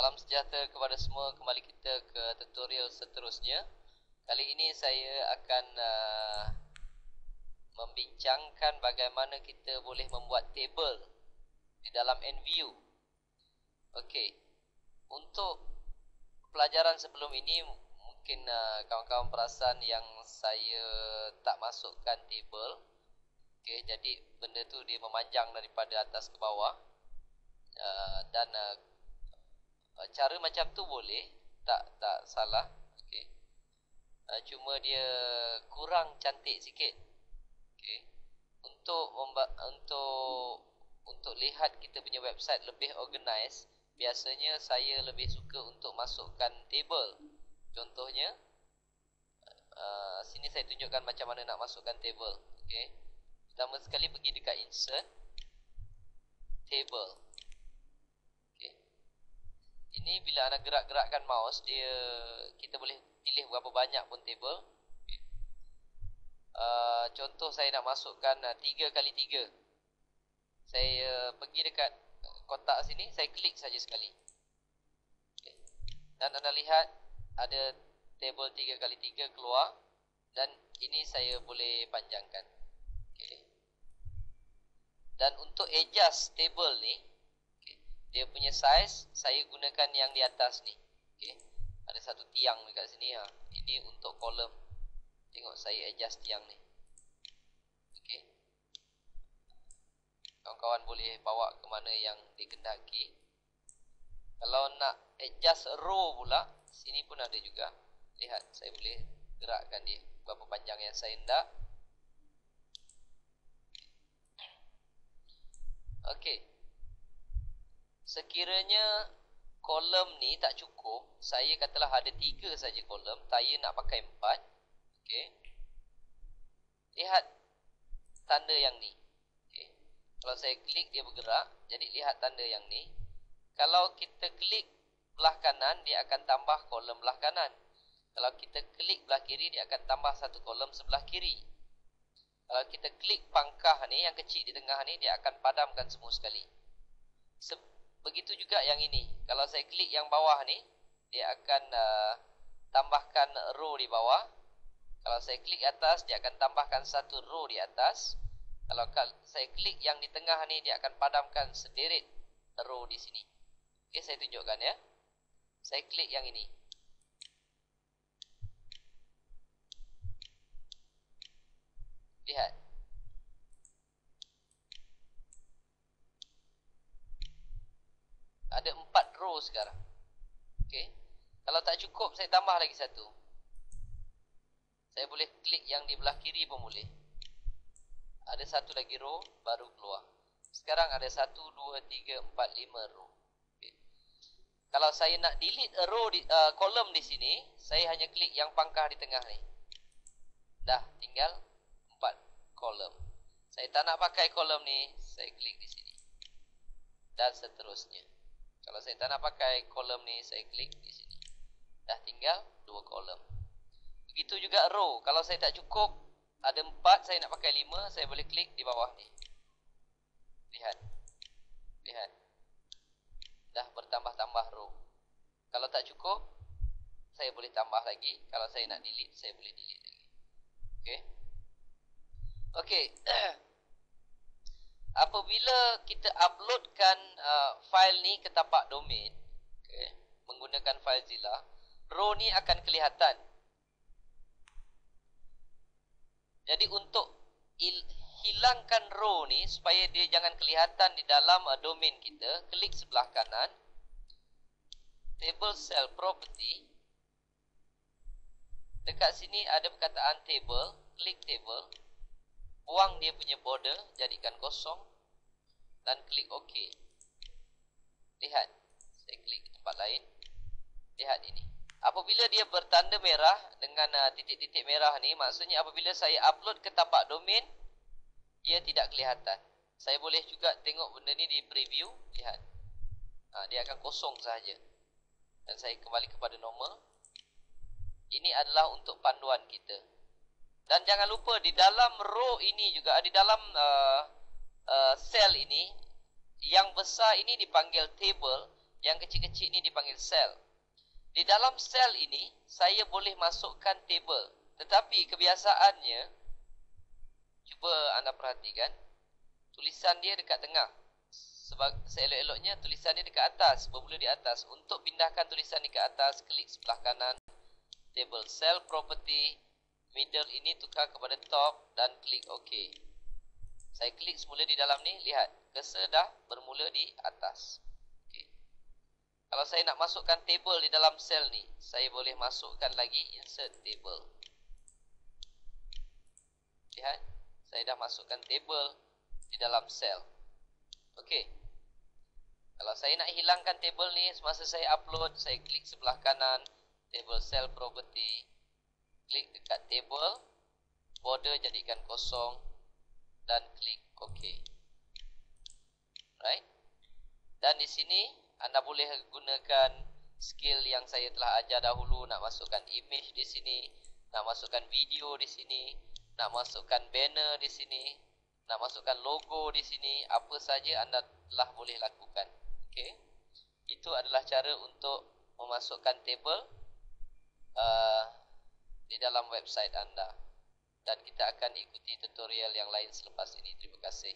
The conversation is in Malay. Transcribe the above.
Salam sejahtera kepada semua. Kembali kita ke tutorial seterusnya. Kali ini saya akan membincangkan bagaimana kita boleh membuat table di dalam NView. Okey. Untuk pelajaran sebelum ini mungkin kawan-kawan perasan yang saya tak masukkan table. Okey, jadi benda tu dia memanjang daripada atas ke bawah. Dan cara macam tu boleh, tak salah. Okey. Cuma dia kurang cantik sikit. Okey. Untuk lihat kita punya website lebih organize, biasanya saya lebih suka untuk masukkan table. Contohnya sini saya tunjukkan macam mana nak masukkan table. Okey. Pertama sekali pergi dekat insert table. Ini bila anda gerak-gerakkan mouse, kita boleh pilih berapa banyak pun table. Okay. Contoh saya nak masukkan 3x3. Saya pergi dekat kotak sini, saya klik saja sekali. Okay. Dan anda lihat ada table 3x3 keluar. Dan ini saya boleh panjangkan. Okay. Dan untuk adjust table ni, dia punya size, saya gunakan yang di atas ni. Okay. Ada satu tiang dekat sini. Ini untuk kolom. Tengok saya adjust tiang ni. Okay. Kawan-kawan boleh bawa ke mana yang dikehendaki. Kalau nak adjust row pula, sini pun ada juga. Lihat, saya boleh gerakkan dia berapa panjang yang saya hendak. Okay. Sekiranya kolom ni tak cukup, saya katalah ada 3 saja kolom, saya nak pakai 4. Okey. Lihat tanda yang ni. Okey. Kalau saya klik dia bergerak, jadi lihat tanda yang ni. Kalau kita klik belah kanan, dia akan tambah kolom belah kanan. Kalau kita klik belah kiri, dia akan tambah satu kolom sebelah kiri. Kalau kita klik pangkah ni, yang kecil di tengah ni, dia akan padamkan semua sekali. Begitu juga yang ini. Kalau saya klik yang bawah ni, dia akan tambahkan row di bawah. Kalau saya klik atas, dia akan tambahkan satu row di atas. Kalau saya klik yang di tengah ni, dia akan padamkan sederet row di sini. Okey, saya tunjukkan ya. Saya klik yang ini. Lihat. Ada 4 row sekarang. Okey. Kalau tak cukup, saya tambah lagi satu. Saya boleh klik yang di belah kiri pun boleh. Ada satu lagi row baru keluar. Sekarang ada 1, 2, 3, 4, 5 row. Okay. Kalau saya nak delete a row kolom di sini, saya hanya klik yang pangkah di tengah ni. Dah tinggal 4 kolom. Saya tak nak pakai kolom ni, saya klik di sini. Dan seterusnya. Kalau saya tak nak pakai kolom ni, saya klik di sini. Dah tinggal 2 kolom. Begitu juga row. Kalau saya tak cukup, ada 4, saya nak pakai 5, saya boleh klik di bawah ni. Lihat. Lihat. Dah bertambah-tambah row. Kalau tak cukup, saya boleh tambah lagi. Kalau saya nak delete, saya boleh delete lagi. Okey. Okey. Apabila kita uploadkan file ni ke tapak domain, okay, menggunakan FileZilla, row ni akan kelihatan. Jadi untuk hilangkan row ni supaya dia jangan kelihatan di dalam domain kita, klik sebelah kanan, table cell property. Dekat sini ada perkataan table, klik table. Buang dia punya border, jadikan kosong dan klik OK. Lihat, saya klik di tempat lain. Lihat ini. Apabila dia bertanda merah dengan titik-titik merah ni, maksudnya apabila saya upload ke tapak domain, ia tidak kelihatan. Saya boleh juga tengok benda ni di preview. Lihat, dia akan kosong sahaja. Dan saya kembali kepada normal. Ini adalah untuk panduan kita. Dan jangan lupa di dalam row ini juga, di dalam cell ini, yang besar ini dipanggil table, Yang kecil-kecil ni dipanggil sel. Di dalam sel ini, saya boleh masukkan table. Tetapi kebiasaannya, cuba anda perhatikan, tulisan dia dekat tengah. Seelok-eloknya tulisan dia dekat atas, bermula di atas. Untuk pindahkan tulisan ni ke atas, klik sebelah kanan, table cell property, middle ini tukar kepada top dan klik OK. Saya klik semula di dalam ni, lihat, cursor dah bermula di atas. Okay. Kalau saya nak masukkan table di dalam sel ni, saya boleh masukkan lagi insert table. Lihat, saya dah masukkan table di dalam sel. Okey. Kalau saya nak hilangkan table ni, semasa saya upload, saya klik sebelah kanan, table cell property, klik dekat table, border jadikan kosong, dan klik OK. Right? Dan di sini, anda boleh gunakan skill yang saya telah ajar dahulu, nak masukkan image di sini, nak masukkan video di sini, nak masukkan banner di sini, nak masukkan logo di sini, apa saja anda telah boleh lakukan. Okay. Itu adalah cara untuk memasukkan table di dalam website anda. Dan kita akan ikuti tutorial yang lain selepas ini. Terima kasih.